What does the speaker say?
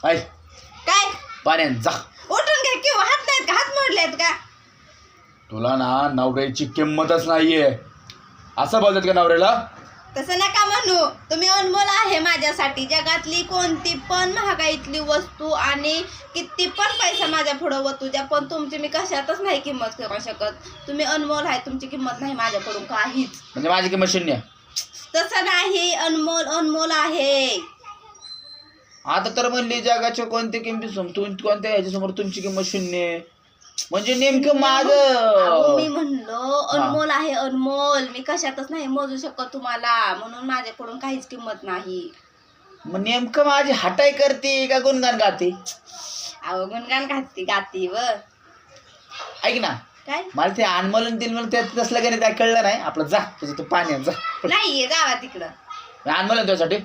हाय काय पाण्यात जा. उठून घ्या किंवा हात नाहीत का हात मोडलेत का तुला ना नवऱ्याची किंमतच नाहीये असं बोलतात का नवऱ्याला? तसं नका म्हणू तुम्ही अनमोल आहे माझ्यासाठी जगातली कोणती पण महागाईतली वस्तू आणि किती पण पैसा माझ्या पुढं वतू द्या पण तुमची मी कशातच नाही किंमत करू शकत. तुम्ही अनमोल आहे तुमची किंमत नाही माझ्याकडून काहीच. म्हणजे माझी किंमत शून्य? तसं नाही अनमोल अनमोल आहे. आता तर म्हणली जगाच्या कोणत्या किंमती कोणत्या ह्याच्यासमोर तुमची किंमत शून्य म्हणजे नेमकं अहो, माझं मी म्हणलो अनमोल आहे अनमोल मी कशातच नाही मोजू शकत तुम्हाला म्हणून माझ्याकडून काहीच किंमत नाही. मग नेमकं माझी हटाई करते का गुणगान गाते? अहो गुणगान गाती व ऐक ना काय मला ते अनमोलन दिल मला त्यात तसलं काही काय कळलं नाही. आपलं जा तुझं तू पाण्यात जा नाही जावा तिकडं अनमोलन तुझ्यासाठी